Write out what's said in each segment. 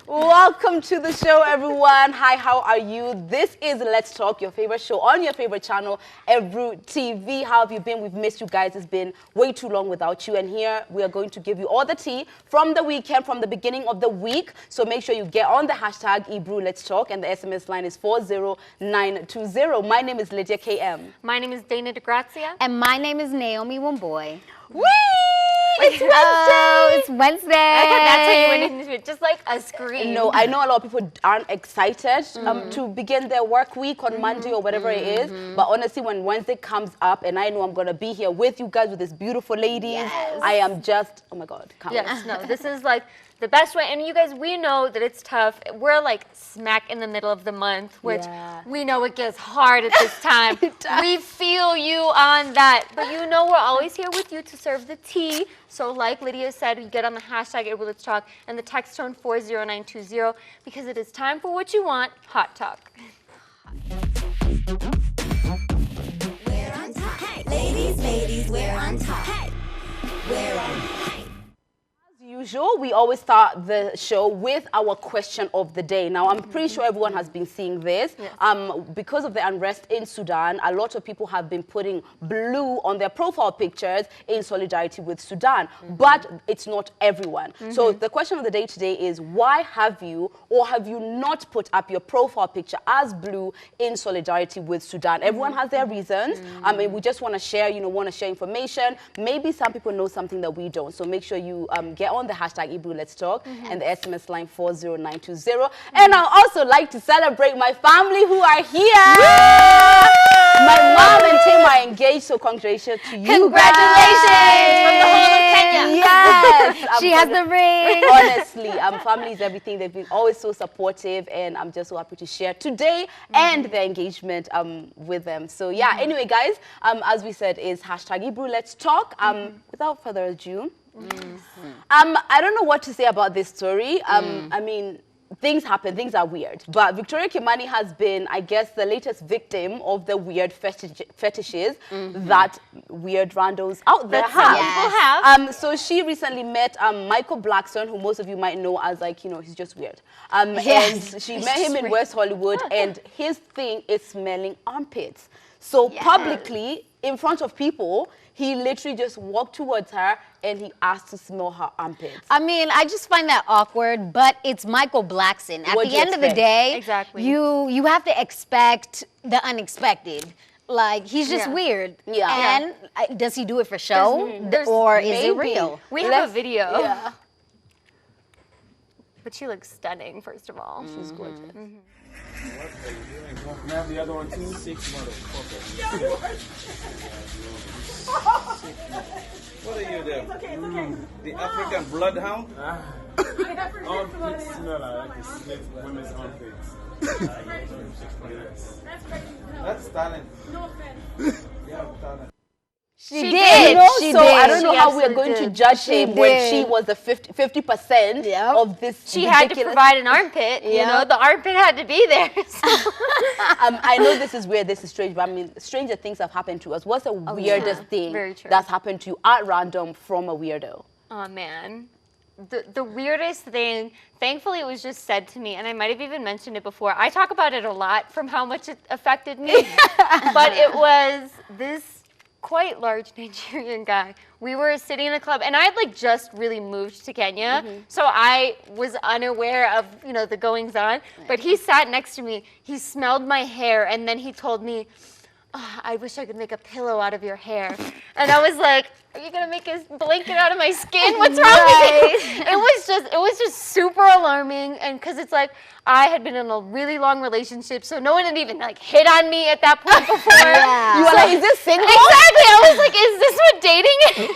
Welcome to the show, everyone. Hi, how are you? This is Let's Talk, your favorite show on your favorite channel, Ebru TV. How have you been? We've missed you guys. It's been way too long without you. And here we are going to give you all the tea from the weekend, from the beginning of the week. So make sure you get on the hashtag Ebru Let's Talk, and the SMS line is 40920. My name is Lydia KM. My name is Dana DeGrazia. And my name is Naomi Womboy. Whee! It's Wednesday! Oh, it's Wednesday! That's how you went into it, just like a scream. No, I know a lot of people aren't excited to begin their work week on Monday or whatever it is. But honestly, when Wednesday comes up and I know I'm going to be here with you guys, with these beautiful ladies, I am just, oh my God, can't wait. Yes, no, this is like the best way. And you guys, we know that it's tough. We're like smack in the middle of the month, which we know it gets hard at this time. We feel you on that. But you know we're always here with you to serve the tea. So like Lydia said, you get on the hashtag Ebru Let's Talk and the text tone 40920 because it is time for what you want, Hot Talk. We're on top. Hey, ladies, we're on top. Hey, we're on top. Usual, we always start the show with our question of the day. Now, I'm pretty sure everyone has been seeing this. Because of the unrest in Sudan, a lot of people have been putting blue on their profile pictures in solidarity with Sudan, but it's not everyone. So the question of the day today is, why have you or have you not put up your profile picture as blue in solidarity with Sudan? Everyone has their reasons. I mean, we just want to share, want to share information. Maybe some people know something that we don't. So make sure you get on the hashtag Ebru Let's Talk and the SMS line 40920. And I also like to celebrate my family who are here. My mom and Tim are engaged, so congratulations to you. Congratulations from the whole of Kenya. Yes. She has the ring. Honestly, family is everything. They've been always so supportive, and I'm just so happy to share today and the engagement with them. So yeah, anyway, guys, as we said, is hashtag Ebru Let's Talk. Without further ado, I don't know what to say about this story. I mean, things happen, things are weird. But Victoria Kimani has been, I guess, the latest victim of the weird fetishes that weird randos out there have. People have. So she recently met Michael Blackson, who most of you might know as, like, he's just weird. And she met him in West Hollywood, and his thing is smelling armpits. So publicly, in front of people, he literally just walked towards her and he asked to smell her armpits. I mean, I just find that awkward, but it's Michael Blackson. At the end of the day, you have to expect the unexpected. Like, he's just weird. And does he do it for show? Or is it real? We have a video. Yeah. But she looks stunning, first of all. She's gorgeous. What are you doing? Can I have the other one too? 6 models. Okay. What are you doing? It's okay. The African bloodhound? Armpits smell like it smells women's armpits. That's talent. No offense. Yeah, talent. She did. She did. I don't know how we are going to judge him when she was the 50% of this. She had to provide an armpit. You know, the armpit had to be there. So. I know this is weird, this is strange, but I mean, stranger things have happened to us. What's the weirdest thing that's happened to you at random from a weirdo? Oh man. The weirdest thing, thankfully it was just said to me, and I might have even mentioned it before. I talk about it a lot from how much it affected me, but it was this quite large Nigerian guy. We were sitting in a club, and I had like just really moved to Kenya, so I was unaware of the goings on. But he sat next to me. He smelled my hair, and then he told me, oh, "I wish I could make a pillow out of your hair." And I was like, "Are you gonna make a blanket out of my skin? What's wrong with you?" It was just super alarming, and because it's like I had been in a really long relationship, so no one had even like hit on me at that point before. You were like, "Is this single?" Exactly. I was like, "Is this what dating is?"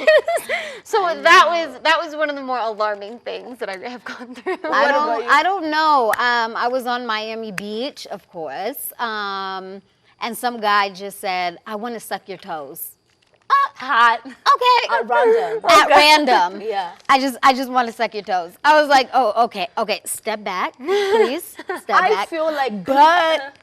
So that was one of the more alarming things that I have gone through. I don't know. I was on Miami Beach, of course, and some guy just said, "I want to suck your toes." Hot. Okay. At random. At random. Yeah. I just want to suck your toes. I was like, oh, okay. Step back, please. Step back. I feel like, but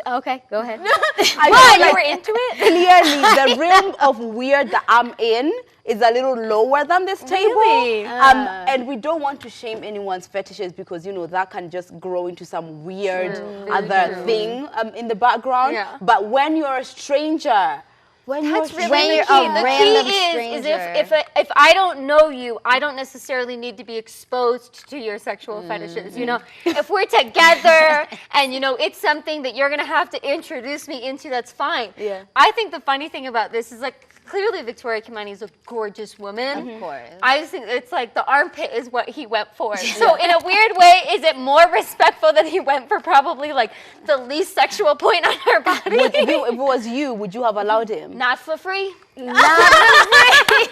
Okay, go ahead. I You were into it? Clearly, the realm of weird that I'm in is a little lower than this table. Really? And we don't want to shame anyone's fetishes because, you know, that can just grow into some weird other thing in the background. Yeah. But when you're a stranger, when That's you're really the key. The key is if I don't know you, I don't necessarily need to be exposed to your sexual fetishes. You know, if we're together and, you know, it's something that you're going to have to introduce me into, that's fine. Yeah. I think the funny thing about this is, like, clearly Victoria Kimani is a gorgeous woman. Of course. I just think it's like the armpit is what he went for. So in a weird way, is it more respectful that he went for probably like the least sexual point on her body? if it was you, would you have allowed him? Not for free. Not for free.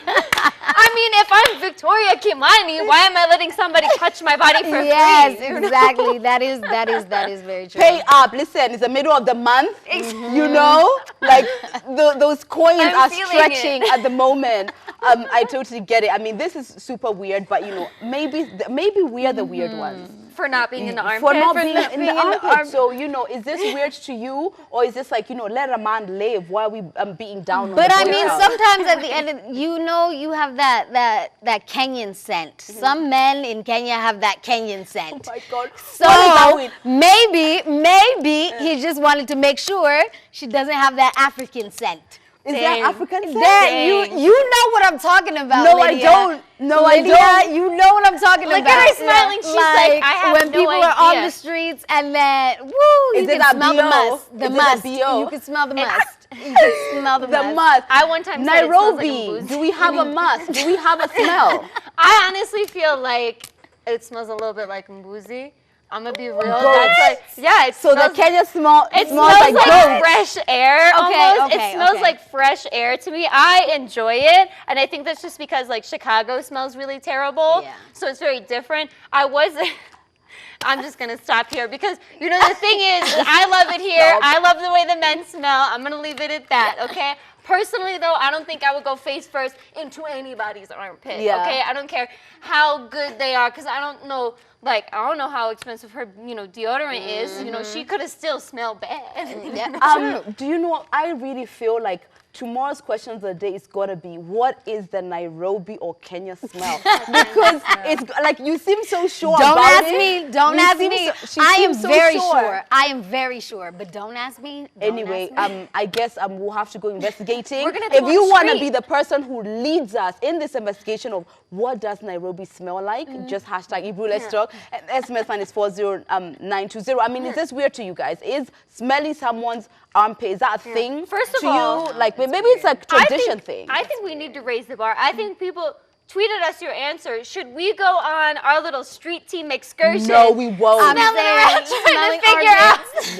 I mean, if I'm Victoria Kimani, why am I letting somebody touch my body for free? Yes, exactly. That is very true. Pay up. Listen, it's the middle of the month. You know, like those coins are stretching at the moment. I totally get it. I mean, this is super weird, but you know, maybe we are the weird ones. For not being in the armpit. For not being in the armpit. So, you know, is this weird to you? Or is this like, you know, let a man live while we beating down on But the I mean, boyfriend? sometimes at the end, you know, you have that Kenyan scent. Some men in Kenya have that Kenyan scent. Oh my God. So maybe he just wanted to make sure she doesn't have that African scent. Is that African scent? You know what I'm talking about. No, Lydia. I don't. No, Lydia, I don't. You know what I'm talking Look about. at her smiling. She's like, I have when no people idea. are on the streets and then, woo, you Is it can that smell the BO? must. The Is it must. that BO? You can smell the must. You can smell the The must. must. I one time said it smells like Nairobi. a booze. Do we have a must? Do we have a smell? I honestly feel like it smells a little bit like mbuzi. I'm gonna be real. Goat. That's like, yeah. It So smells, the Kenya smell it smells smells like goat. fresh air. Almost. okay, It smells okay. like fresh air to me. I enjoy it, and I think that's just because like Chicago smells really terrible. Yeah. So it's very different. I'm just gonna stop here because you know the thing is, I love it here. I love the way the men smell. I'm gonna leave it at that. Okay. Personally, though, I don't think I would go face first into anybody's armpit. Yeah. Okay, I don't care how good they are, because I don't know, like, I don't know how expensive her, you know, deodorant is. You know, she could have still smelled bad. Do you know what? I really feel like tomorrow's question of the day is gotta be, what is the Nairobi or Kenya smell? Because it's like you seem so sure Don't about ask it. me. Don't You ask seem me. she I am seems so very sure. I am very sure. But don't ask me. Don't Anyway, ask me. I guess we'll have to go investigating. We're gonna If go on you the want to street. be the person who leads us in this investigation of what does Nairobi smell like, just hashtag Ebru, let's talk. And SMS line is 40920. I mean, is this weird to you guys? Is smelling someone's armpit, is that a thing First of to all, you? Like maybe it's a tradition thing. I think we need to raise the bar. I think people tweeted us your answer. Should we go on our little street team excursion? No, we won't. Smelling around, smelling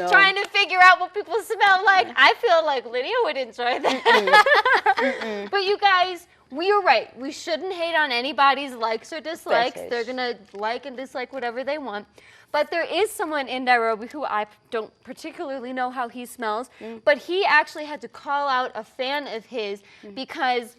trying to figure out what people smell like. I feel like Lydia would enjoy that. But you guys, we are right. We shouldn't hate on anybody's likes or dislikes. Fetish. They're gonna like and dislike whatever they want. But there is someone in Nairobi who I don't particularly know how he smells, but he actually had to call out a fan of his because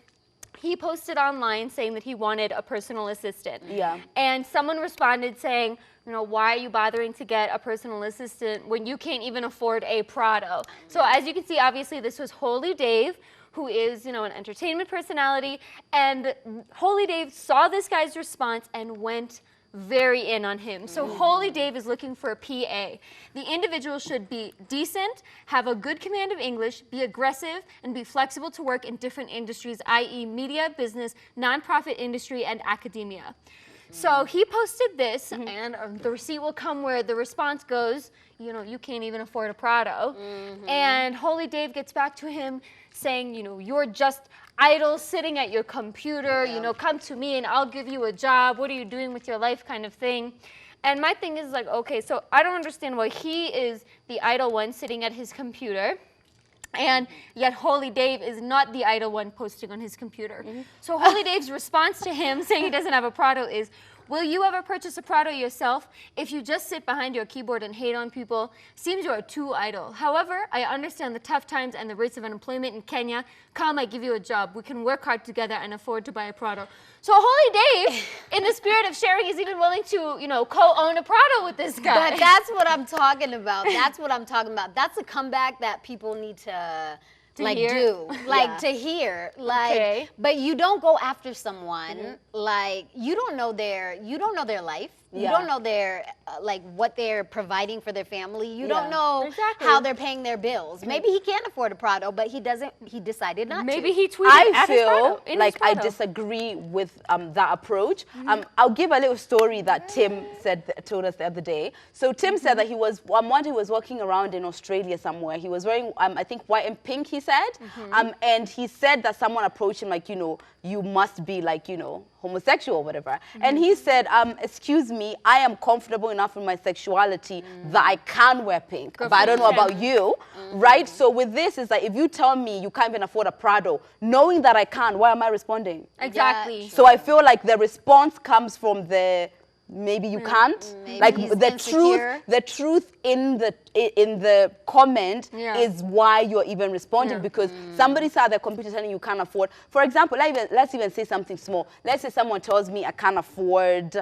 he posted online saying that he wanted a personal assistant. Yeah. And someone responded saying, you know, why are you bothering to get a personal assistant when you can't even afford a Prado? So as you can see, obviously this was Holy Dave, who is, you know, an entertainment personality. And Holy Dave saw this guy's response and went very in on him. So Holy Dave is looking for a PA. The individual should be decent, have a good command of English, be aggressive, and be flexible to work in different industries, i.e. media, business, nonprofit industry, and academia. So he posted this, and the receipt will come where the response goes, you know, you can't even afford a Prado. And Holy Dave gets back to him saying, you know, you're just idle sitting at your computer, you know, come to me and I'll give you a job. What are you doing with your life kind of thing? And my thing is like, okay, so I don't understand why he is the idle one sitting at his computer. And yet Holy Dave is not the idle one posting on his computer. So Holy Dave's response to him saying he doesn't have a Prado is, will you ever purchase a Prado yourself? If you just sit behind your keyboard and hate on people, seems you are too idle. However, I understand the tough times and the rates of unemployment in Kenya. Come, I give you a job. We can work hard together and afford to buy a Prado. So Holy Dave, in the spirit of sharing, is even willing to, you know, co-own a Prado with this guy. But that's what I'm talking about. That's what I'm talking about. That's a comeback that people need to to hear, like, but you don't go after someone, like, you don't know their life. You don't know their, like, what they're providing for their family. You don't know how they're paying their bills. Maybe he can't afford a Prado, but he decided not to. Maybe he tweeted I feel like I disagree with that approach. I'll give a little story that Tim told us the other day. So Tim said that he was walking around in Australia somewhere. He was wearing, I think, white and pink, he said. And he said that someone approached him like, you know, you must be like, you know, homosexual or whatever. And he said, excuse me, I am comfortable enough in my sexuality that I can wear pink. But I don't know about you, right? So with this, is like, if you tell me you can't even afford a Prado, knowing that I can, why am I responding? Exactly. So I feel like the response comes from the maybe you can't. Maybe like he's the insecure. truth in the comment is why you're even responding, because somebody saw their computer telling you can't afford. For example, let's even say something small. Let's say someone tells me I can't afford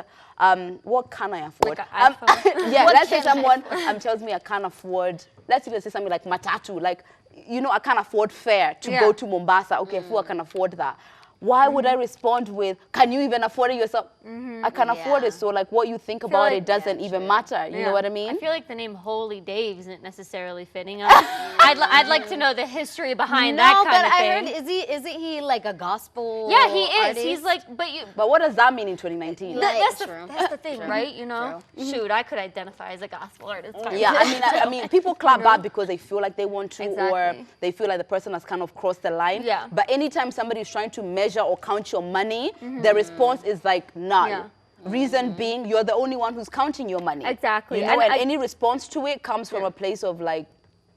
what can I afford? Like let's say someone tells me I can't afford, let's even say something like matatu, like, you know, I can't afford fare to go to Mombasa. Okay, I can afford that. Why would I respond with, can you even afford it yourself? I can afford it, so like what you think about it doesn't even matter. You know what I mean? I feel like the name Holy Dave isn't necessarily fitting us. I'd like to know the history behind that kind of thing. No, but I heard, isn't he like a gospel he is. artist? He's like, but what does that mean in 2019? That's the thing, right? You know? Shoot, I could identify as a gospel artist. Yeah, I mean, people clap back because they feel like they want to, or they feel like the person has kind of crossed the line. Yeah. But anytime somebody is trying to measure or count your money, the response is like, none. Yeah. Reason being, you're the only one who's counting your money. Exactly. You know, and any response to it comes from a place of like.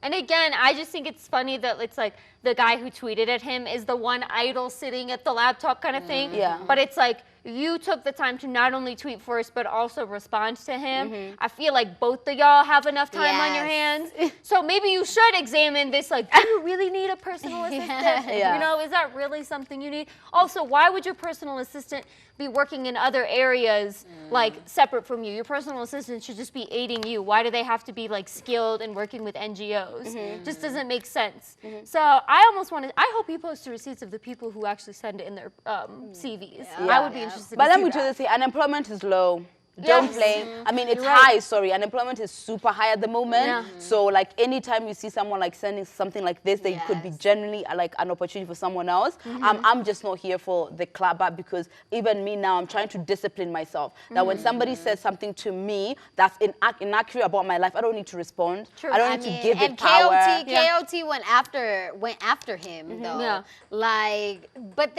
And again, I just think it's funny that it's like the guy who tweeted at him is the one idle sitting at the laptop kind of thing. Yeah. But it's like, you took the time to not only tweet first, but also respond to him. I feel like both of y'all have enough time on your hands. So maybe you should examine this, like, do you really need a personal assistant? You know, is that really something you need? Also, why would your personal assistant be working in other areas, like, separate from you? Your personal assistant should just be aiding you. Why do they have to be, like, skilled and working with NGOs? Just doesn't make sense. So I almost want to, I hope he posts the receipts of the people who actually send in their CVs. I would be interested. But let me just say, unemployment is low. Don't play. I mean, it's high, sorry. Unemployment is super high at the moment. So, like, anytime you see someone, like, sending something like this, that could be genuinely, like, an opportunity for someone else. I'm just not here for the clapback, because even me now, I'm trying to discipline myself. That when somebody says something to me that's inaccurate about my life, I don't need to respond. I don't need to give it power. KOT went after him, though. Like, but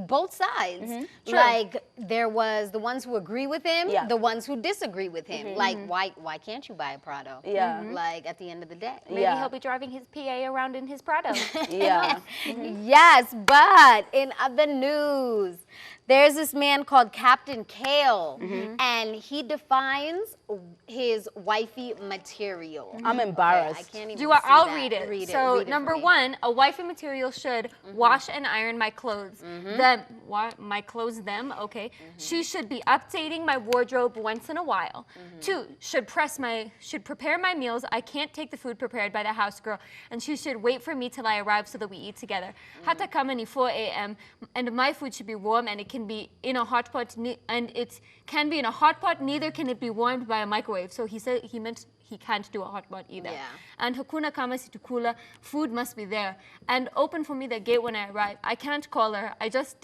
both sides. Like, there was the ones who agree with him, the ones who disagree with him. Like, why can't you buy a Prado? Like, at the end of the day. Maybe he'll be driving his PA around in his Prado. Yes, but in other news, there's this man called Captain Kale, and he defines his wifey material. I'm embarrassed. I can't even Do I? see I'll that. read it. Read So it number for me. 1, a wifey material should wash and iron my clothes. My clothes them, okay. She should be updating my wardrobe once in a while. 2, should prepare my meals. I can't take the food prepared by the house girl, and she should wait for me till I arrive so that we eat together. Hata kama ni 4 a.m. and my food should be warm, and it can be in a hot pot, and it can be in a hot pot. Neither can it be warmed by a microwave. So he meant he can't do a hot pot either. And hakuna kama situkula, food must be there and open for me the gate when I arrive. I can't call her.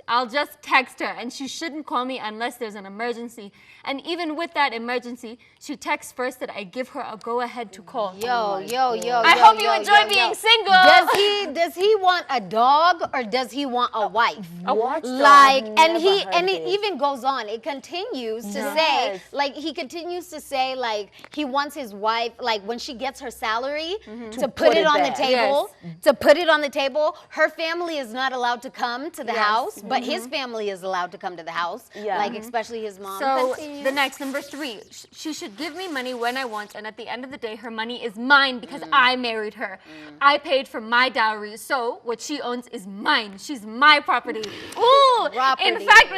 I'll just text her, and she shouldn't call me unless there's an emergency. And even with that emergency, she texts first that I give her a go ahead to call. I hope you enjoy being single. Does he want a dog, or does he want a wife? A watchdog. Like, and it even goes on. It continues to say, like, he continues to say, like, he wants his wife, like, when she gets her salary, to put it on the table. To put it on the table. Her family is not allowed to come to the house, but his family is allowed to come to the house. Like, especially his mom. So the next, number 3, she should give me money when I want, and at the end of the day, her money is mine because I married her. I paid for my dowry, so what she owns is mine. She's my property. Ooh, No. Property. In fact,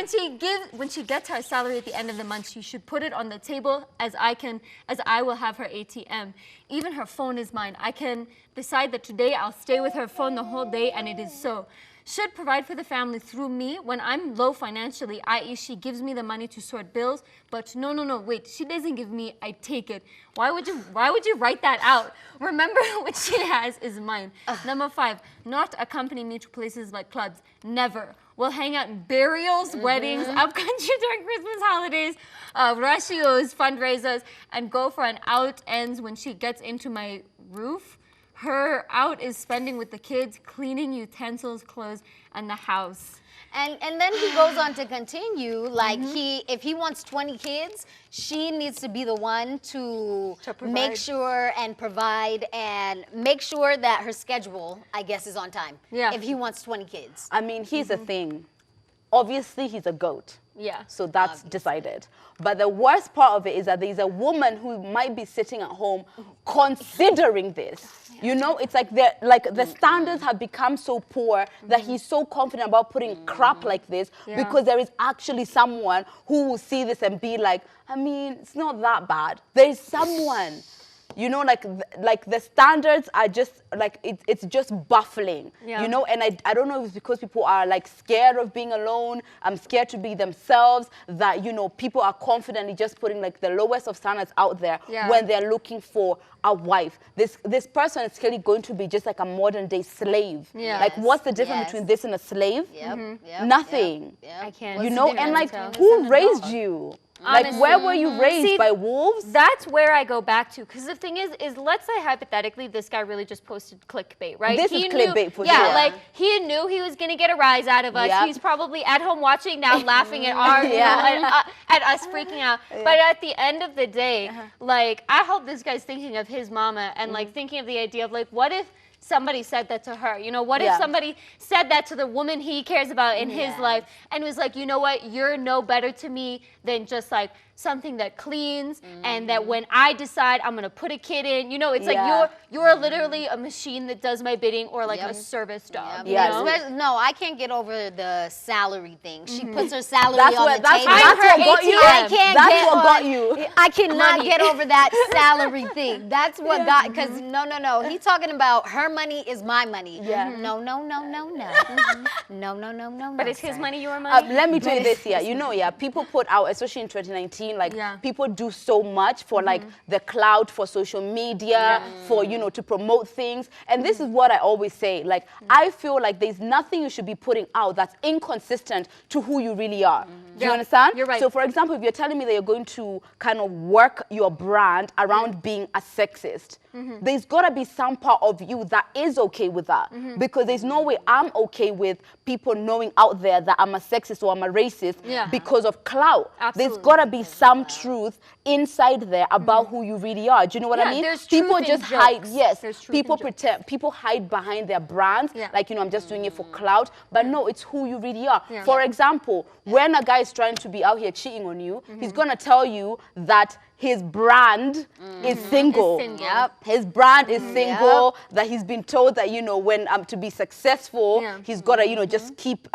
when she gets her salary at the end of the month, she should put it on the table as I will have her ATM. Even her phone is mine. I can decide that today I'll stay with her phone the whole day, and it is so. Should provide for the family through me when I'm low financially, i.e. she gives me the money to sort bills, but no, wait, she doesn't give me, I take it. Why would you write that out? Remember, what she has is mine. Number 5, not accompany me to places like clubs. Never. We'll hang out in burials, weddings, upcountry during Christmas holidays, ratios, fundraisers, and go for an out ends when she gets into my roof. Her out is spending with the kids, cleaning utensils, clothes, and the house. And then he goes on to continue, like if he wants 20 kids, she needs to be the one to make sure and provide and make sure that her schedule, I guess, is on time. Yeah. If he wants 20 kids. I mean, here's the thing. Obviously, he's a goat. Yeah. So that's decided. But the worst part of it is that there's a woman who might be sitting at home considering this. You know, it's like the standards have become so poor that he's so confident about putting crap like this because there is actually someone who will see this and be like, I mean, it's not that bad. There is someone. You know, like the standards are just like it's just baffling. You know, and I don't know if it's because people are like scared of being alone. I'm scared to be themselves. That, you know, people are confidently just putting like the lowest of standards out there when they're looking for a wife. This person is clearly going to be just like a modern day slave. Like, what's the difference between this and a slave? Nothing. I can't. You know, and like, who raised you? Honestly. Like, where were you raised? By wolves? That's where I go back to. Because the thing is let's say hypothetically this guy really just posted clickbait, right? This is clickbait for sure. Yeah, like he knew he was going to get a rise out of us. He's probably at home watching now, laughing at our, at us freaking out. But at the end of the day, like, I hope this guy's thinking of his mama and like thinking of the idea of like, what if somebody said that to her? You know, what if somebody said that to the woman he cares about in his life and was like, you know what, you're no better to me than just like something that cleans and that when I decide I'm gonna put a kid in, you know, it's like you're literally a machine that does my bidding or like a service dog. You know? No, I can't get over the salary thing. She puts her salary on the table. That's what got you. That's what got you. I cannot get over that salary thing. That's what got, because no. He's talking about her money is my money. No. No. But is his money your money? Let me tell you this, you know, people put out, especially in 2019, like people do so much for like the clout, for social media, for, you know, to promote things. And this is what I always say, like, I feel like there's nothing you should be putting out that's inconsistent to who you really are. Do you understand? You're right. So for example, if you're telling me that you're going to kind of work your brand around being a sexist, there's got to be some part of you that is okay with that. Because there's no way I'm okay with people knowing out there that I'm a sexist or I'm a racist because of clout. There's got to be some truth inside there about who you really are. Do you know what I mean? People just hide. People hide behind their brands. Like, you know, I'm just doing it for clout. But no, it's who you really are. For example, when a guy is trying to be out here cheating on you, he's going to tell you that his brand is single. His brand is single, that he's been told that, you know, when to be successful, he's got to, you know, just keep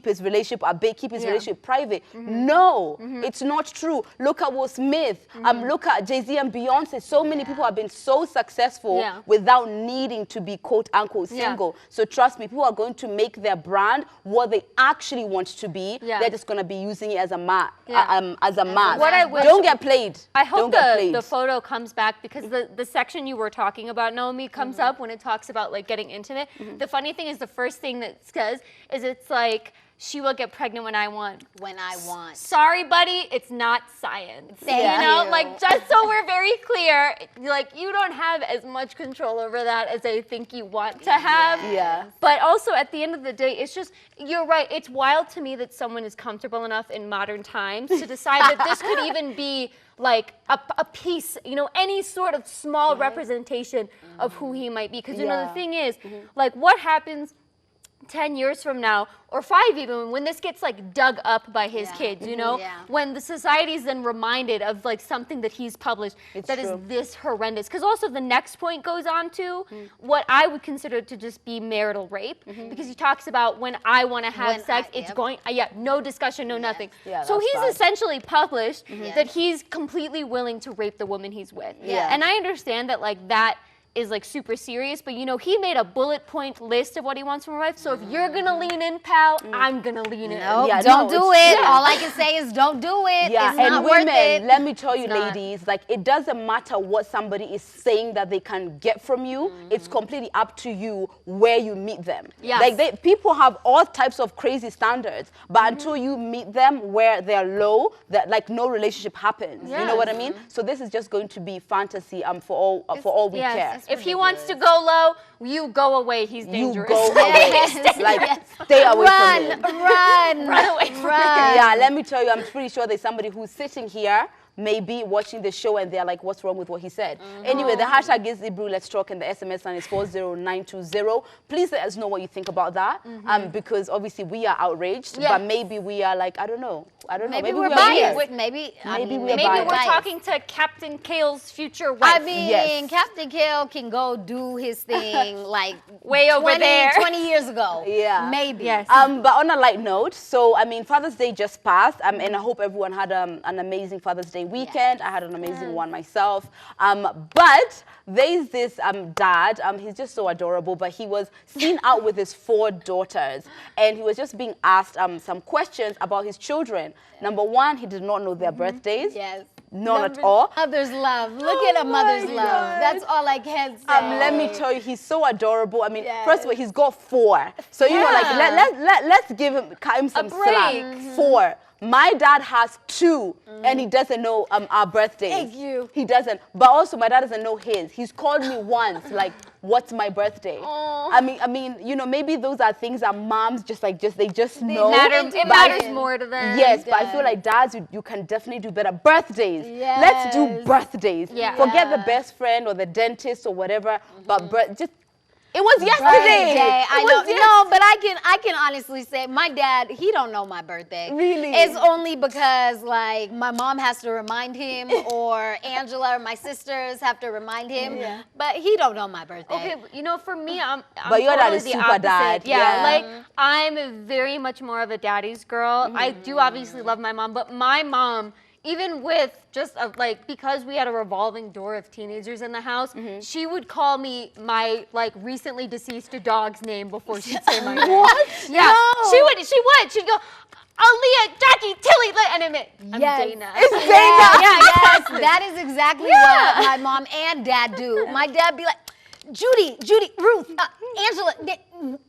his relationship at bay, keep his relationship private. No, it's not true. Look at Will Smith. Look at Jay-Z and Beyonce. So many people have been so successful without needing to be quote unquote single. So trust me, people are going to make their brand what they actually want to be. They're just going to be using it as a mask. Don't get played. I hope the photo comes back, because the section you were talking about, Naomi, comes up when it talks about like getting intimate. The funny thing is the first thing that says is it's like, she will get pregnant when I want. When I want. Sorry, buddy, it's not science. You know, like, just so we're very clear, like, you don't have as much control over that as I think you want to have. But also, at the end of the day, it's just, you're right, it's wild to me that someone is comfortable enough in modern times to decide that this could even be like a piece, you know, any sort of small representation of who he might be. Because, you know, the thing is, like, what happens 10 years from now, or 5 even, when this gets like dug up by his kids, you know, when the society is then reminded of like something that he's published that is this horrendous. Because also the next point goes on to what I would consider to just be marital rape, because he talks about when I want to have sex, it's going, no discussion, no nothing. So he's essentially published that he's completely willing to rape the woman he's with. And I understand that like that is like super serious, but you know, he made a bullet point list of what he wants from a wife. So if you're gonna lean in, pal, I'm gonna lean in. Nope, don't do it. All I can say is don't do it. It's not worth it. Let me tell you, ladies, like it doesn't matter what somebody is saying that they can get from you. It's completely up to you where you meet them. Like people have all types of crazy standards, but until you meet them where they're low, that like no relationship happens. You know what I mean? So this is just going to be fantasy for all we care. If he wants to go low, you go away. He's dangerous. You go away. Like, stay away from him. Run away from him. Yeah, let me tell you, I'm pretty sure there's somebody who's sitting here maybe watching the show and they're like, what's wrong with what he said? Anyway, the hashtag is Ebru Let's Talk and the SMS line is 40920. Please let us know what you think about that. Because obviously we are outraged, but maybe we are like, I don't know. Maybe we're biased. Maybe we're talking to Captain Kale's future wife. I mean, Captain Kale can go do his thing like way over there 20 years ago. Maybe. But on a light note, so I mean, Father's Day just passed, and I hope everyone had an amazing Father's Day weekend. I had an amazing one myself. But there's this dad, he's just so adorable, but he was seen out with his 4 daughters, and he was just being asked some questions about his children. Number one, he did not know their birthdays. None at all. Mother's love. Look at a mother's love. That's all I can say. Let me tell you, he's so adorable. I mean, first of all, he's got 4. So, you know, like, let's give him some slack. 4. My dad has 2, and he doesn't know our birthdays. Thank you. He doesn't. But also, my dad doesn't know his. He's called me once, like, what's my birthday? I mean, you know, maybe those are things that moms just know. It matters more to them. Yes, but I feel like dads, you can definitely do better. Birthdays. Let's do birthdays. Forget the best friend or the dentist or whatever, but just. It was yesterday. I know. No, but I can honestly say my dad, he don't know my birthday. Really? It's only because like my mom has to remind him or Angela or my sisters have to remind him. But he don't know my birthday. Okay, you know, for me, I'm but your totally dad is the super opposite. dad. Like I'm very much more of a daddy's girl. I do obviously love my mom, but my mom, even with just like, because we had a revolving door of teenagers in the house, she would call me my like recently deceased dog's name before she'd say my name. What? Yeah, no. She would. She'd go, Aaliyah, Jackie, Tilly, and I'm Dana. It's Dana. Yes, that is exactly what my mom and dad do. My dad be like, Judy, Ruth, Angela,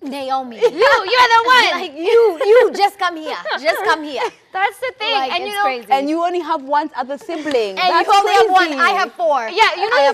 Naomi. You're the one. Like you just come here. Just come here. That's the thing. Like, and it's you know, crazy. And you only have one other sibling. And you only have one. I have 4. Yeah, you know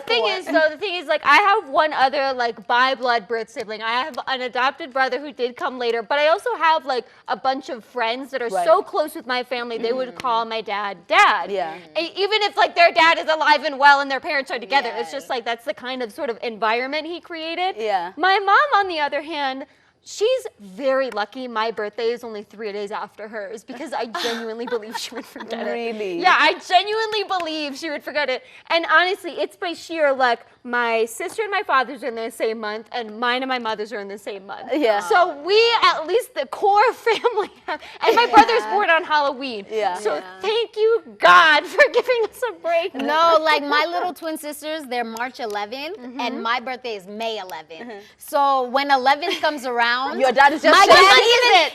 the thing is like I have one other like by blood birth sibling. I have an adopted brother who did come later, but I also have like a bunch of friends that are so close with my family they would call my dad. Yeah. And even if like their dad is alive and well and their parents are together, it's just like that's the kind of sort of environment he created. Yeah. My mom, on the other hand, she's very lucky my birthday is only 3 days after hers because I genuinely believe she would forget it. Really? Yeah, I genuinely believe she would forget it. And honestly, it's by sheer luck. My sister and my father's are in the same month, and mine and my mother's are in the same month. Yeah. So we, at least the core family, and my brother's born on Halloween. Yeah. So thank you, God, for giving us a break. No, like my little twin sisters, they're March 11th, and my birthday is May 11th. So when 11th comes around, your dad is just my dad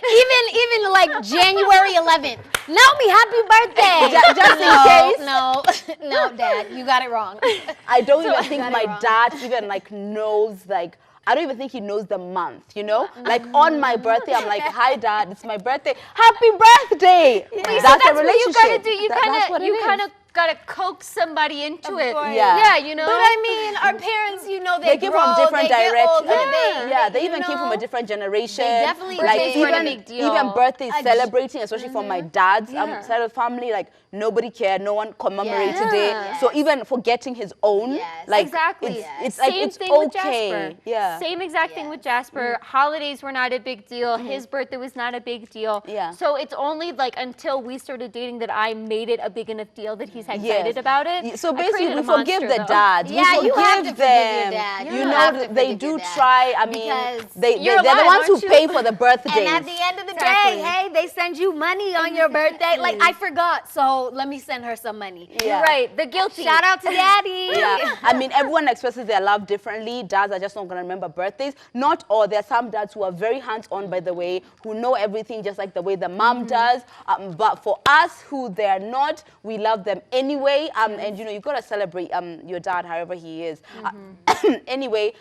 even like January 11th. Naomi, happy birthday! Just in case. No, Dad, you got it wrong. I don't even think my dad even like knows like. I don't even think he knows the month, you know? Like on my birthday, I'm like, hi Dad, it's my birthday. Happy birthday! That's a relationship. What you gotta do. You kind of gotta coax somebody into it. Yeah, you know. But I mean, our parents, you know, they came grow, from different directions. They even know, came from a different generation. They definitely birthdays weren't a big deal. Even birthdays celebrating, especially for my dad's side of the family, like nobody cared, no one commemorated it. So even forgetting his own, like exactly, it's same like it's thing okay. with Jasper. Yeah, same exact thing with Jasper. Holidays were not a big deal. His birthday was not a big deal. So it's only like until we started dating that I made it a big enough deal that he's excited about it. So basically, we forgive the dads. Yeah, we you have to forgive them. Forgive your dad. You know, they do try. I mean, they're the ones who pay for the birthdays. And at the end of the day, hey, they send you money on your birthday. Like, I forgot, so let me send her some money. You're right. The guilty. Shout out to daddy. I mean, everyone expresses their love differently. Dads are just not going to remember birthdays. Not all. There are some dads who are very hands-on, by the way, who know everything just like the way the mom does. But for us who they're not, we love them anyway. And, you know, you've got to celebrate your dad however he is. Anyway,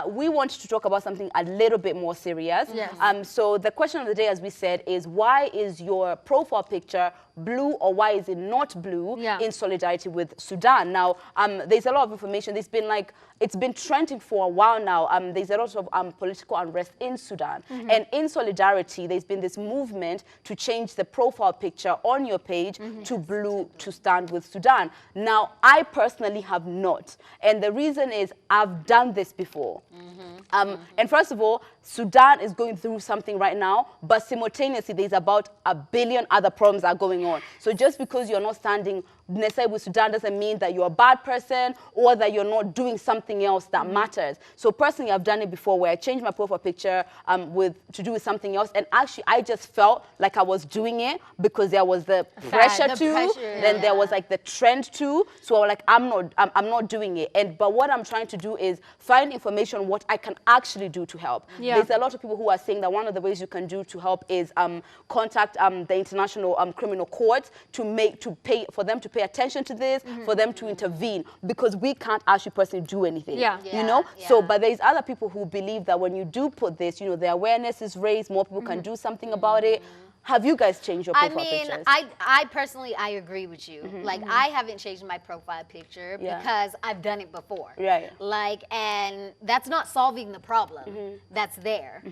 we want to talk about something a little bit more serious. So the question of the day, as we said, is why is your profile picture blue, or why is it not blue in solidarity with Sudan? Now, there's a lot of information. There's been like, it's been trending for a while now. There's a lot of political unrest in Sudan. And in solidarity, there's been this movement to change the profile picture on your page to blue to stand with Sudan. Now, I personally have not. And the reason is I've done this before. And first of all, Sudan is going through something right now, but simultaneously, there's about 1 billion other problems that are going on. So just because you're not standing necessarily with Sudan doesn't mean that you're a bad person or that you're not doing something else that matters. So personally, I've done it before where I changed my profile picture to do with something else. And actually, I just felt like I was doing it because there was the pressure then there was like the trend too. So like, I'm not doing it. But what I'm trying to do is find information what I can actually do to help. There's a lot of people who are saying that one of the ways you can do to help is contact the International Criminal Court to pay attention to this, for them to intervene, because we can't actually personally do anything. You know? So, but there's other people who believe that when you do put this, you know, the awareness is raised, more people can do something about it. Have you guys changed your profile pictures? I personally, I agree with you. Like, I haven't changed my profile picture because I've done it before. Like, and that's not solving the problem that's there.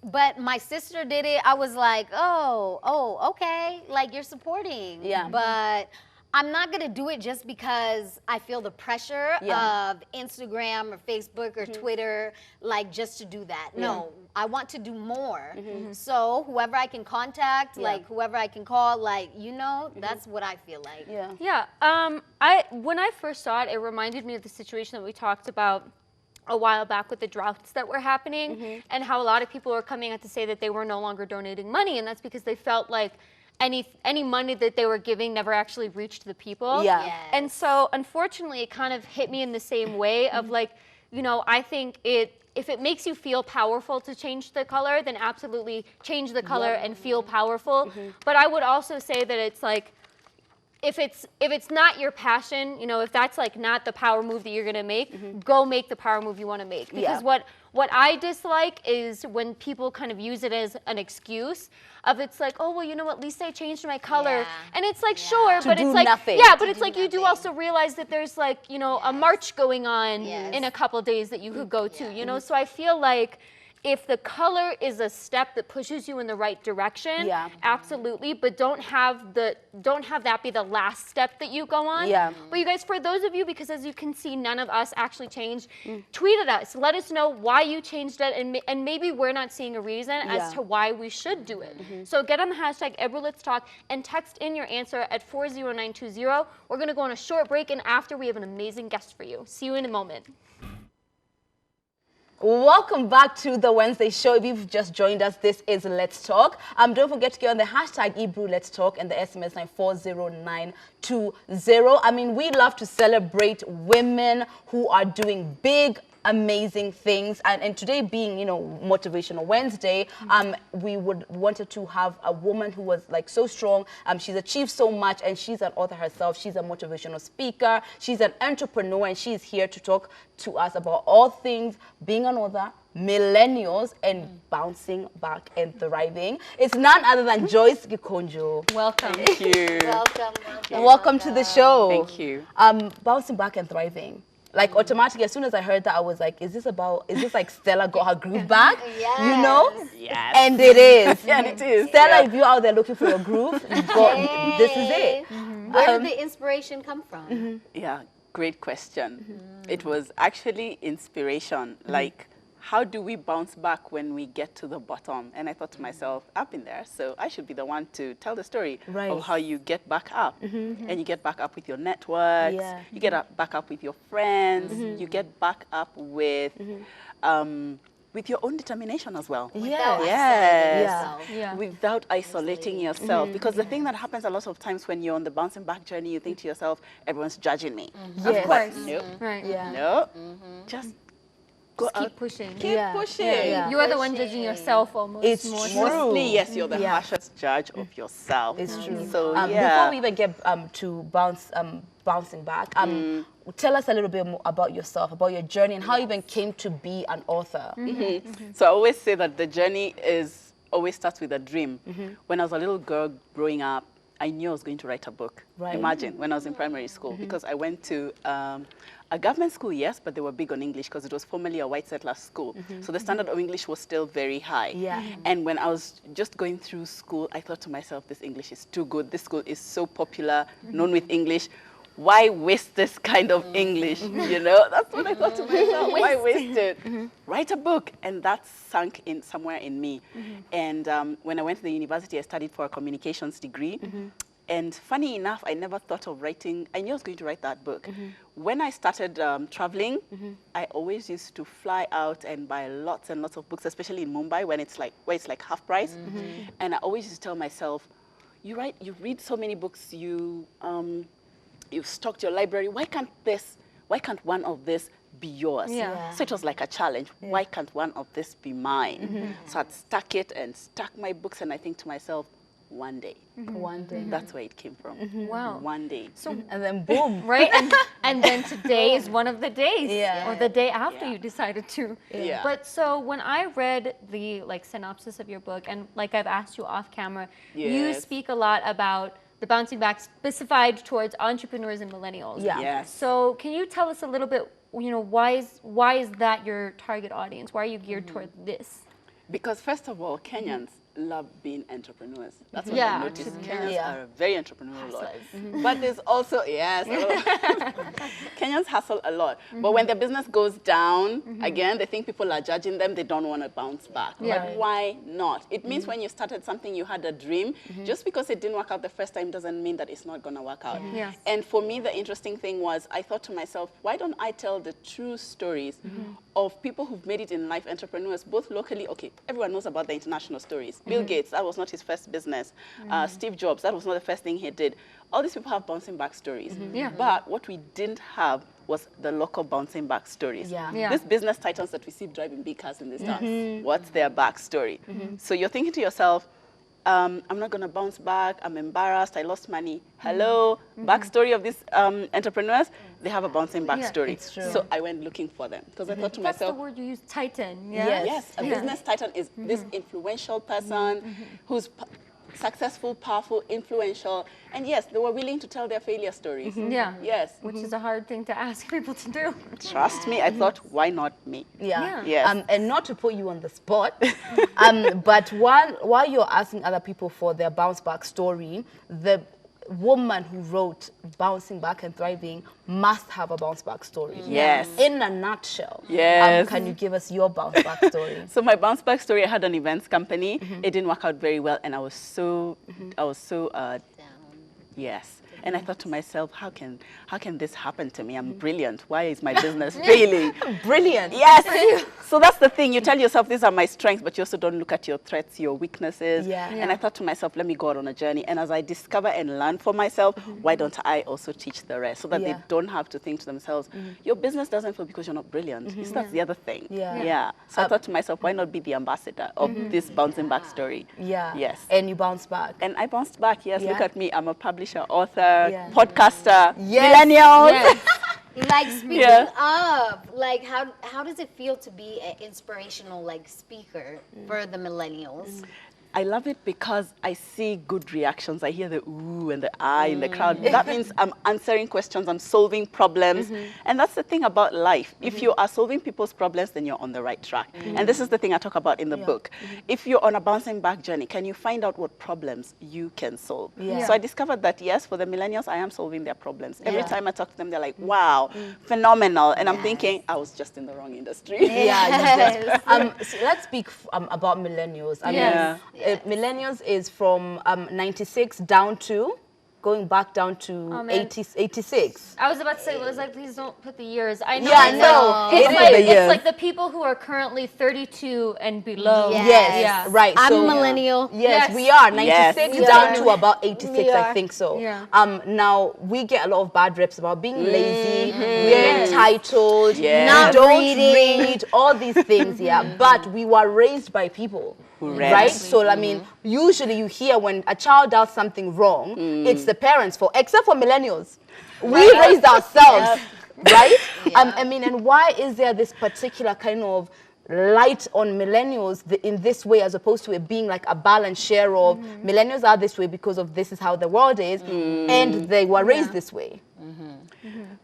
But my sister did it. I was like, oh, okay. Like, you're supporting. But I'm not going to do it just because I feel the pressure of Instagram or Facebook or Twitter, like, just to do that. No, I want to do more. So whoever I can contact, like whoever I can call, like, you know, that's what I feel like. When I first saw it, it reminded me of the situation that we talked about a while back with the droughts that were happening and how a lot of people were coming out to say that they were no longer donating money, and that's because they felt like any money that they were giving never actually reached the people. And so unfortunately, it kind of hit me in the same way of like, you know, I think if it makes you feel powerful to change the color, then absolutely change the color and feel powerful. But I would also say that it's like, if it's not your passion, you know, if that's like not the power move that you're gonna make, go make the power move you want to make. Because what I dislike is when people kind of use it as an excuse of it's like, oh well, you know what, at least I changed my color, and it's like sure, but it's like but it's like you do also realize that there's like, you know, a march going on in a couple days that you could go to, you know. So I feel like if the color is a step that pushes you in the right direction, absolutely, but don't have that be the last step that you go on. But you guys, for those of you, because as you can see, none of us actually changed, tweet at us. Let us know why you changed it, and maybe we're not seeing a reason as to why we should do it. So get on the hashtag Ebru Let's Talk and text in your answer at 40920. We're going to go on a short break, and after we have an amazing guest for you. See you in a moment. Welcome back to the Wednesday show. If you've just joined us, this is Let's Talk. Don't forget to get on the hashtag Ebru Let's Talk and the SMS line 40920. I mean, we love to celebrate women who are doing big, amazing things, and today being, you know, Motivational Wednesday, we wanted to have a woman who was like so strong. She's achieved so much, and she's an author herself. She's a motivational speaker. She's an entrepreneur, and she's here to talk to us about all things being an author, millennials, and bouncing back and thriving. It's none other than Joyce Gikunju. Welcome. Thank you. Welcome. Welcome to the show. Thank you. Bouncing back and thriving. Like automatically, as soon as I heard that, I was like, is this like Stella got her groove back? You know? Yes. And it is. And it is. Stella, if you're out there looking for your groove, you've got, this is it. Where did the inspiration come from? Yeah, great question. It was actually inspiration. Like, how do we bounce back when we get to the bottom? And I thought to myself, I've been there, so I should be the one to tell the story of how you get back up. And you get back up with your networks, you get back up with your friends, you get back up with your own determination as well. Without isolating yourself. Because the thing that happens a lot of times when you're on the bouncing back journey, you think to yourself, everyone's judging me. Of course. Nope. Right. No. Just go Keep out. pushing. Keep pushing. You are the one judging yourself almost. It's more true. Mostly, yes, you're the harshest judge of yourself. It's true. So, Before we even get to bouncing back, tell us a little bit more about yourself, about your journey, and how you even came to be an author. So I always say that the journey always starts with a dream. When I was a little girl growing up, I knew I was going to write a book. Imagine, when I was in primary school, because I went to a government school, yes, but they were big on English because it was formerly a white settler school. So the standard of English was still very high. And when I was just going through school, I thought to myself, this English is too good. This school is so popular, known with English. Why waste this kind of English? You know, that's what I thought to myself. Why waste it? Write a book. And that sunk in somewhere in me. And when I went to the university, I studied for a communications degree. And funny enough, I never thought of writing. I knew I was going to write that book. When I started traveling, I always used to fly out and buy lots and lots of books, especially in Mumbai where it's like half price. And I always used to tell myself, you read so many books, you've stocked your library. Why can't one of this be yours? So it was like a challenge. Why can't one of this be mine? So I'd stack it and stack my books, and I think to myself, one day. One day. That's where it came from. Wow. One day. So And then boom. right, and then today is one of the days, or the day after you decided to. But so when I read the synopsis of your book, and like I've asked you off camera, you speak a lot about the bouncing back specified towards entrepreneurs and millennials. So can you tell us a little bit, why is that your target audience? Why are you geared toward this? Because first of all, Kenyans love being entrepreneurs. That's what I noticed. Kenyans are very entrepreneurial lot. But there's also, Kenyans hustle a lot. But when their business goes down, again, they think people are judging them. They don't want to bounce back. But why not? It means when you started something, you had a dream. Just because it didn't work out the first time doesn't mean that it's not going to work out. And for me, the interesting thing was I thought to myself, why don't I tell the true stories of people who've made it in life, entrepreneurs, both locally, everyone knows about the international stories. Bill Gates, that was not his first business. Steve Jobs, that was not the first thing he did. All these people have bouncing back stories. But what we didn't have was the local bouncing back stories. These business titans that we see driving big cars in this town, what's their backstory? So you're thinking to yourself, I'm not going to bounce back. I'm embarrassed. I lost money. Hello. Backstory of these entrepreneurs, they have a bouncing back story. It's true. So I went looking for them because I thought to That's myself, the word you use, titan. yes, a business titan is this influential person who's successful, powerful, influential, and yes, they were willing to tell their failure stories. Yes. Which is a hard thing to ask people to do. Trust me, I thought, why not me? Yes. And not to put you on the spot, but while you're asking other people for their bounce back story, the woman who wrote Bouncing Back and Thriving must have a bounce back story. Yes. In a nutshell. Yes. Can you give us your bounce back story? So my bounce back story, I had an events company. It didn't work out very well, and I was so yes. And I thought to myself, how can this happen to me? I'm brilliant. Why is my business failing? Brilliant. Yes. So that's the thing. You tell yourself these are my strengths, but you also don't look at your threats, your weaknesses. And I thought to myself, let me go out on a journey. And as I discover and learn for myself, why don't I also teach the rest so that they don't have to think to themselves, your business doesn't fail because you're not brilliant. So that's the other thing. So I thought to myself, why not be the ambassador of this bouncing back story? Yes. And you bounced back. And I bounced back. Yes. Look at me. I'm a publisher, author, podcaster, millennials. Like speaking of, like how does it feel to be an inspirational speaker for the millennials? I love it because I see good reactions. I hear the ooh and the ah in the crowd. That means I'm answering questions, I'm solving problems. And that's the thing about life. If you are solving people's problems, then you're on the right track. And this is the thing I talk about in the book. If you're on a bouncing back journey, can you find out what problems you can solve? So I discovered that, yes, for the millennials, I am solving their problems. Every time I talk to them, they're like, wow, phenomenal. And I'm thinking, I was just in the wrong industry. So let's speak about millennials. I mean, millennials is from 96 down to, going back down to 86. I was about to say, it was like, please don't put the years. I know. Yeah, I know. It's like the people who are currently 32 and below. Right. I'm so, millennial. Yes, we are 96 down to about 86, I think so. Now we get a lot of bad reps about being lazy, we're entitled, not don't reading. read, all these things. But we were raised by people. Right? So, I mean, usually you hear when a child does something wrong, it's the parents' fault, except for millennials. We raised ourselves, right? I mean, and why is there this particular kind of light on millennials in this way, as opposed to it being like a balanced share of millennials are this way because of this is how the world is, and they were raised this way?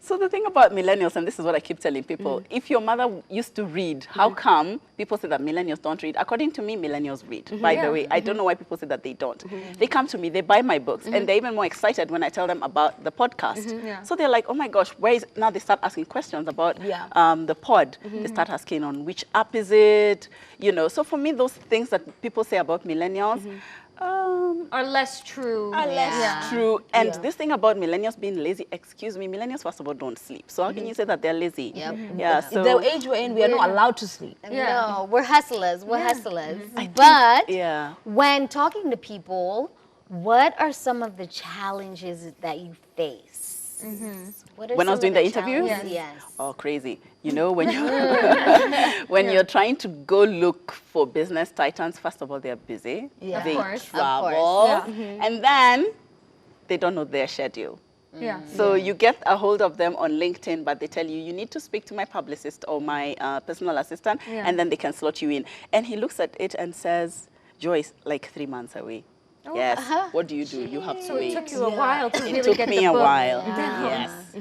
So the thing about millennials, and this is what I keep telling people, if your mother used to read, how come people say that millennials don't read? According to me, millennials read, by the way. I don't know why people say that they don't. They come to me, they buy my books, and they're even more excited when I tell them about the podcast. So they're like, oh my gosh, where is, now they start asking questions about the pod. They start asking on which app is it, you know. So for me, those things that people say about millennials, are less true. True. And this thing about millennials being lazy, excuse me, millennials first of all don't sleep. So how can you say that they're lazy? So the age we're in, we are not allowed to sleep. No, we're hustlers. We're hustlers. But when talking to people, what are some of the challenges that you face? When I was doing the interviews? Yes. Oh, crazy. You know, when you're, when you're trying to go look for business titans, first of all, they're busy. They travel. And then they don't know their schedule. So you get a hold of them on LinkedIn, but they tell you, you need to speak to my publicist or my personal assistant, and then they can slot you in. And he looks at it and says, Joyce, like 3 months away. What do? You have to wait. It took you a while to really get the book. It took me a while,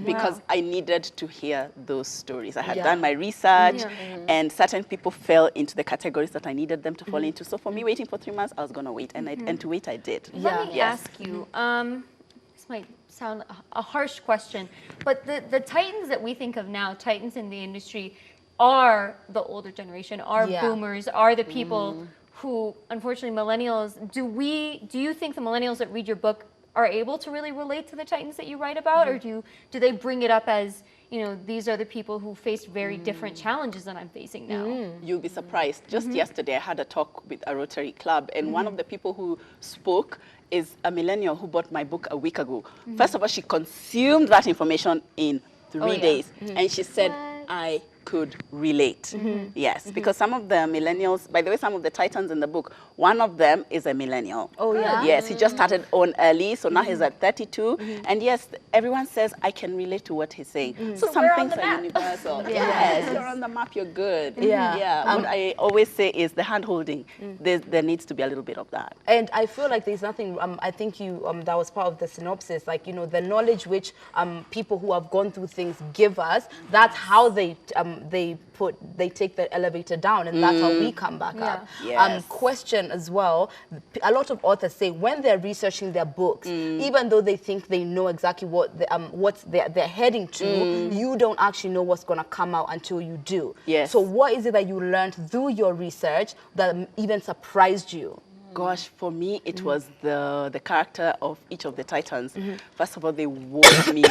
because I needed to hear those stories. I had done my research, and certain people fell into the categories that I needed them to fall into. So for me, waiting for 3 months, I was going to wait, and to wait, I did. Let me ask you, this might sound a harsh question, but the titans that we think of now, titans in the industry, are the older generation, are boomers, are the people who, unfortunately, millennials, do you think the millennials that read your book are able to really relate to the titans that you write about, or do they bring it up as, you know, these are the people who faced very different challenges than I'm facing now? You'll be surprised. Just yesterday, I had a talk with a Rotary Club, and one of the people who spoke is a millennial who bought my book a week ago. First of all, she consumed that information in 3 days, and she said, I could relate. Yes, because some of the millennials, by the way, some of the titans in the book, one of them is a millennial. Yes, he just started on early, so now he's at 32. And yes, everyone says, I can relate to what he's saying. So some things are universal. Yes, you're on the map, you're good. What I always say is the hand-holding. There needs to be a little bit of that. And I feel like there's nothing, I think you, that was part of the synopsis, like, you know, the knowledge which people who have gone through things give us, that's how they take the elevator down, and that's how we come back up. Question as well, a lot of authors say when they're researching their books, even though they think they know exactly what they're heading to, you don't actually know what's going to come out until you do. So what is it that you learned through your research that even surprised you? Gosh, for me, it was the character of each of the titans. First of all, they wowed me.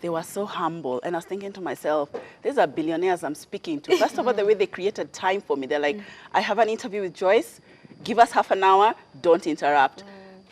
They were so humble. And I was thinking to myself, these are billionaires I'm speaking to. First of all, the way they created time for me. They're like, I have an interview with Joyce. Give us half an hour. Don't interrupt.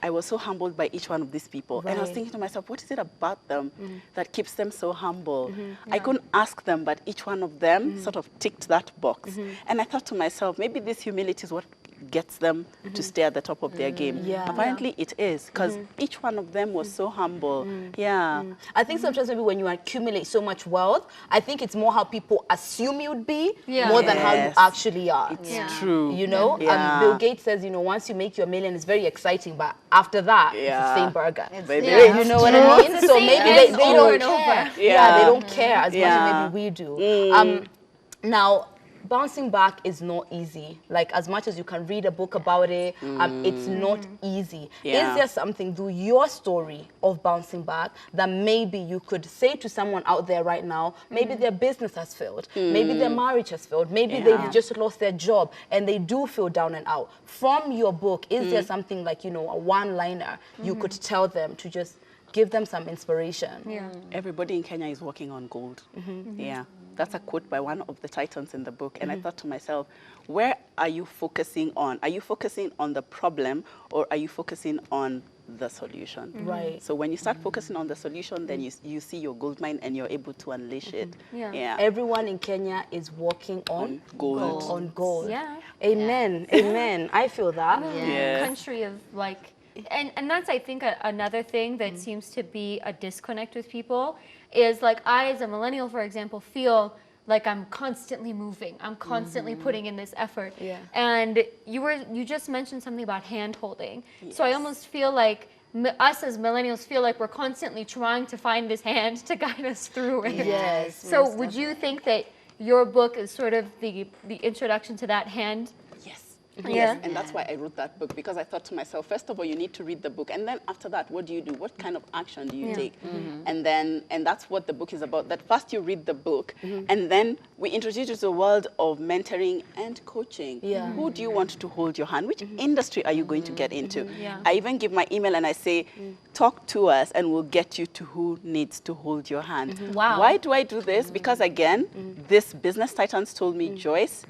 I was so humbled by each one of these people. And I was thinking to myself, what is it about them that keeps them so humble? I couldn't ask them, but each one of them sort of ticked that box. And I thought to myself, maybe this humility is what gets them to stay at the top of their game. Apparently it is, because each one of them was so humble. I think sometimes maybe when you accumulate so much wealth, I think it's more how people assume you'd be more than how you actually are. It's true. You know, Bill Gates says, you know, once you make your million, it's very exciting, but after that, it's the same burger. You know what I mean? So maybe they don't care. They don't care as much as maybe we do. Now, bouncing back is not easy. Like, as much as you can read a book about it, it's not easy. Is there something through your story of bouncing back that maybe you could say to someone out there right now, maybe their business has failed, maybe their marriage has failed, maybe they've just lost their job and they do feel down and out. From your book, is there something like, you know, a one-liner you could tell them to just give them some inspiration? Everybody in Kenya is working on gold. That's a quote by one of the titans in the book. And I thought to myself, where are you focusing on? Are you focusing on the problem, or are you focusing on the solution? Right. So when you start focusing on the solution, then you see your gold mine and you're able to unleash it. Everyone in Kenya is working on gold. On gold. Amen. Amen. I feel that. Country of like, and that's, I think, another thing that seems to be a disconnect with people is, like, I as a millennial, for example, feel like I'm constantly moving. I'm constantly putting in this effort. And you just mentioned something about hand holding. So I almost feel like us as millennials feel like we're constantly trying to find this hand to guide us through it. So would you think that your book is sort of the introduction to that hand? Yes, and that's why I wrote that book, because I thought to myself, first of all, you need to read the book, and then after that, what do you do? What kind of action do you take? And that's what the book is about. That first you read the book, and then we introduce you to the world of mentoring and coaching. Who do you want to hold your hand? Which industry are you going to get into? I even give my email and I say, talk to us, and we'll get you to who needs to hold your hand. Why do I do this? Because again, this business titans told me, Joyce,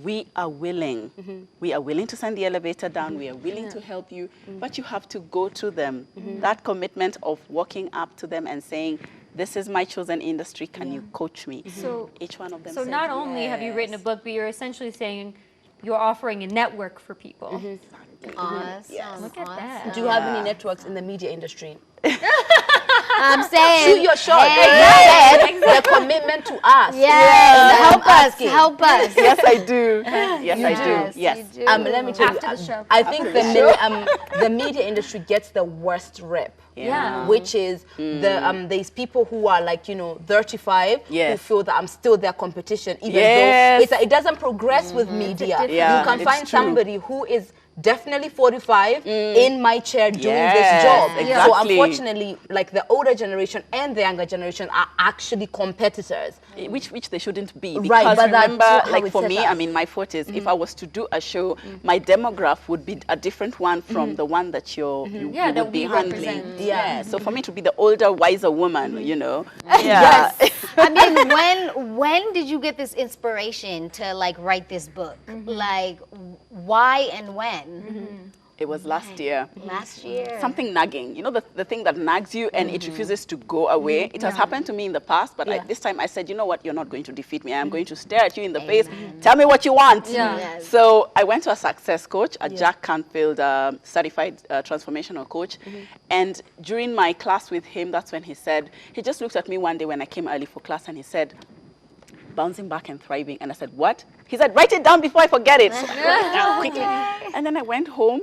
we are willing. We are willing to send the elevator down. We are willing to help you, but you have to go to them. That commitment of walking up to them and saying, this is my chosen industry. Can you coach me? So each one of them. So not only have you written a book, but you're essentially saying you're offering a network for people. Awesome. Look at that. Do you have any networks in the media industry? I'm saying, Shoot your shot. The commitment to us. Help us. Help us. Yes, I do. Yes, I do. Yes. Let me tell you, I think the media industry gets the worst rep. Which is these people who are like, you know, 35 who feel that I'm still their competition, even though it doesn't progress with media. You can find somebody who is definitely 45 in my chair doing this job. So unfortunately, like, the older generation and the younger generation are actually competitors. Which they shouldn't be. Because remember, like for me, I'm in my 40s. If I was to do a show, my demographic would be a different one from the one that you would be handling. So for me to be the older, wiser woman, you know. I mean, when did you get this inspiration to, like, write this book? Like, why and when? It was last year. Last year. Something nagging. You know, the thing that nags you and it refuses to go away. It has happened to me in the past, but this time I said, you know what, you're not going to defeat me. I'm going to stare at you in the face. Tell me what you want. So I went to a success coach, a Jack Canfield certified transformational coach. And during my class with him, that's when he said, he just looked at me one day when I came early for class and he said, bouncing back and thriving. And I said, what? He said, write it down before I forget it. So I wrote it down quickly. And then I went home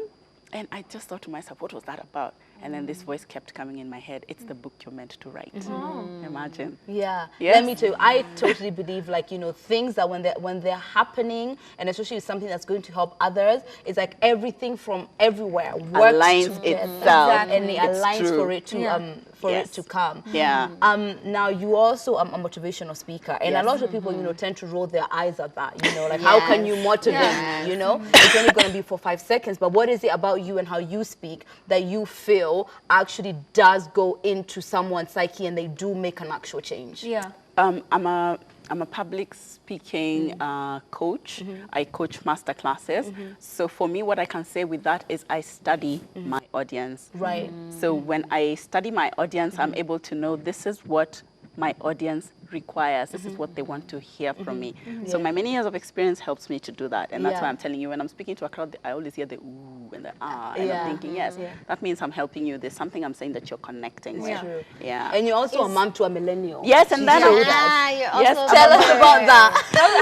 and I just thought to myself, what was that about? And then this voice kept coming in my head. It's the book you're meant to write. Imagine. Let me tell you, I totally believe, like, you know, things that when they're happening, and especially something that's going to help others, it's like everything from everywhere works aligns itself. And it aligns for it to it to come. Now you also a motivational speaker, and a lot of people, you know, tend to roll their eyes at that. You know, like, how can you motivate me? You know, it's only going to be for 5 seconds, but what is it about you and how you speak that you feel actually does go into someone's psyche and they do make an actual change? I'm a public speaking coach. I coach master classes. So for me, what I can say with that is I study my audience. Right. So when I study my audience, I'm able to know this is what my audience requires. This is what they want to hear from me. So my many years of experience helps me to do that. And that's why I'm telling you, when I'm speaking to a crowd, I always hear the ooh and the ah. And I'm thinking, yes, that means I'm helping you. There's something I'm saying that you're connecting with. True. Yeah. And you're also a mom to a millennial. Yes, and then you're also tell us about that.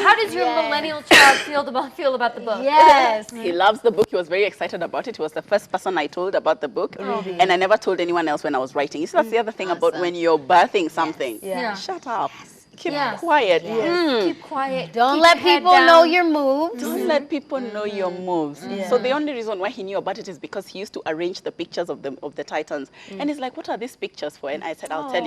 How does your millennial child feel about the book? Yes. he loves the book. He was very excited about it. He was the first person I told about the book. And I never told anyone else when I was writing. So that's the other thing about when you're birthing something. Shut up. Keep quiet. Keep quiet. Don't let people know your moves. Don't let people know your moves. So the only reason why he knew about it is because he used to arrange the pictures of the Titans. And he's like, what are these pictures for? And I said, I'll tell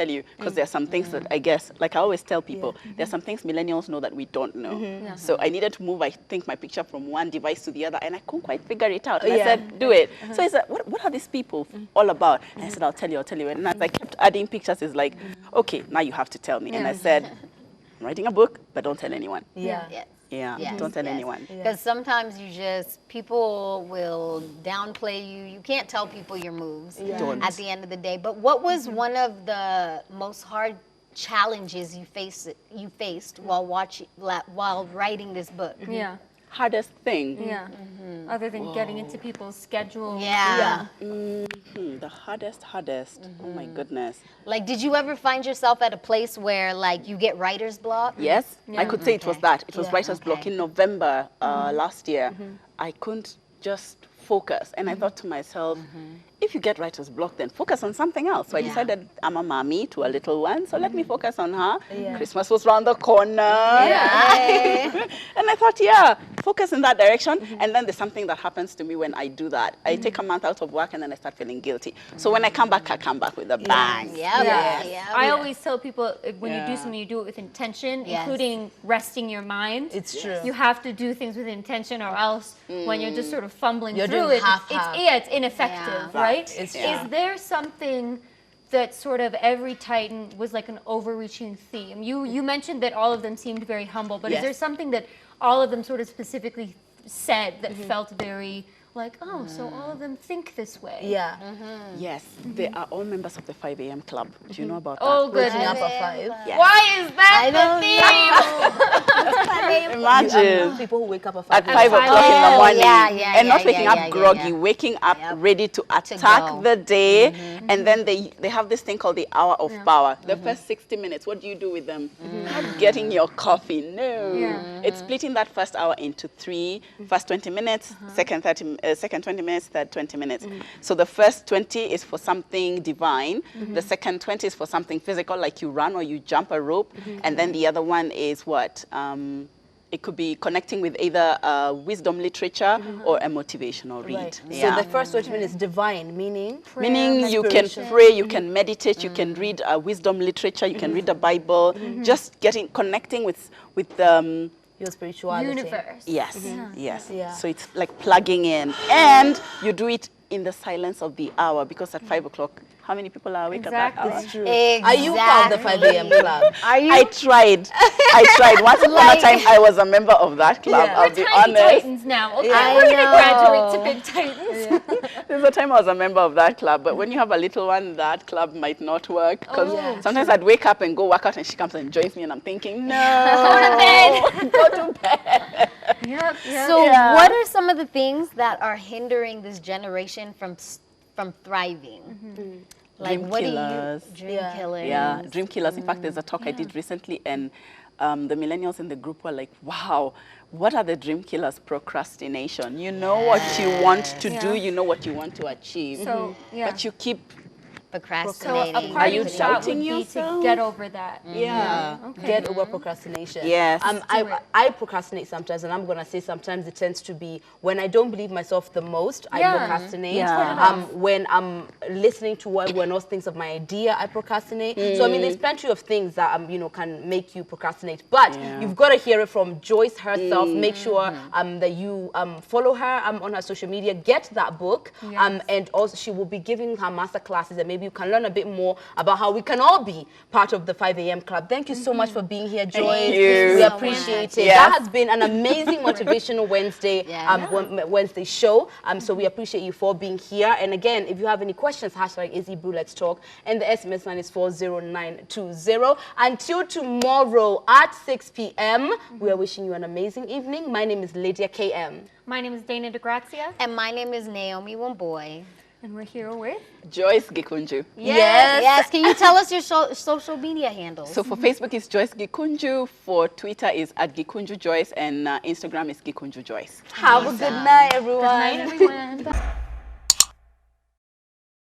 you. Because there are some things that I guess, like I always tell people, there are some things millennials know that we don't know. So I needed to move, I think, my picture from one device to the other, and I couldn't quite figure it out. And I said, do it. So he said, what are these people all about? And I said, I'll tell you. And as I kept adding pictures, it's like, okay, now you have to tell me. And I said, I'm writing a book, but don't tell anyone. Don't tell anyone. Because sometimes people will downplay you. You can't tell people your moves at the end of the day. But what was one of the most hard challenges you faced while writing this book? Hardest thing. Other than getting into people's schedules. The hardest. Oh my goodness. Like, did you ever find yourself at a place where, like, you get writer's block? Yes, I could say it was that. It was writer's block in November last year. I couldn't just focus. And I thought to myself, if you get writer's block, then focus on something else. So I decided I'm a mommy to a little one, so let me focus on her. Christmas was around the corner. And I thought, focus in that direction. And then there's something that happens to me when I do that. I take a month out of work and then I start feeling guilty. So when I come back with a bang. I always tell people, when you do something, you do it with intention, including resting your mind. It's true. You have to do things with intention, or else when you're just sort of fumbling through it, it's ineffective, right? Is there something that sort of every Titan was like an overreaching theme? You mentioned that all of them seemed very humble, but is there something that all of them sort of specifically said that felt very like, so all of them think this way? Yes, they are all members of the 5 a.m. club. Do you know about that? Oh, good. Waking up at 5. Yes. Why is that the theme? Imagine people who wake up at 5 at 5 o'clock in the morning and not waking up groggy, waking up ready to attack the day. And then they have this thing called the hour of power. The first 60 minutes, what do you do with them? Not getting your coffee, no. It's splitting that first hour into 3, first 20 minutes, second 20 minutes, third 20 minutes. So the first 20 is for something divine. The second 20 is for something physical, like you run or you jump a rope. And then the other one is what? It could be connecting with either wisdom literature or a motivational read. So the first 20 minutes divine, meaning? Meaning you can pray, you can meditate, you can read wisdom literature, you can read the Bible, just connecting with your spirituality. Universe. Yes, yes. So it's like plugging in. And you do it in the silence of the hour, because at 5 o'clock, how many people are awake at that hour? It's true. Are you part of the 5 a.m. club? Are you? I tried. Once upon a time, I was a member of that club. I'll be honest. Titans now. Okay, we're going to graduate to big Titans. There's a time I was a member of that club, but when you have a little one, that club might not work. Because sometimes I'd wake up and go work out, and she comes and joins me, and I'm thinking, no, go to bed. So what are some of the things that are hindering this generation from thriving? Like, Dream what killers. do you... Dream killers. Yeah, dream killers. In fact, there's a talk I did recently, and the millennials in the group were like, wow, what are the dream killers? Procrastination. You know what you want to do, you know what you want to achieve, but you keep procrastinating. So a parting you shot would doubting be yourself? to get over that. Get over procrastination. Yes. I procrastinate sometimes, and I'm gonna say sometimes it tends to be when I don't believe myself the most, I procrastinate. When I'm listening to what everyone else thinks of my idea, I procrastinate. So I mean, there's plenty of things that can make you procrastinate, but you've got to hear it from Joyce herself. Make sure that you follow her on her social media, get that book, and also she will be giving her master classes, and maybe you can learn a bit more about how we can all be part of the 5 a.m. club. Thank you so much for being here, Joyce. Thank you. We appreciate it. That has been an amazing motivational Wednesday show. So we appreciate you for being here. And again, if you have any questions, hashtag is Ebru Let's Talk, and the SMS line is 40920. Until tomorrow at 6 p.m., we are wishing you an amazing evening. My name is Lydia KM. My name is Dana DeGrazia. And my name is Naomi Womboy. And we're here with Joyce Gikunju. Yes. Can you tell us your social media handles? So for Facebook is Joyce Gikunju. For Twitter is @Gikunju Joyce, and Instagram is Gikunju Joyce. Have a good night, everyone. Good night, everyone.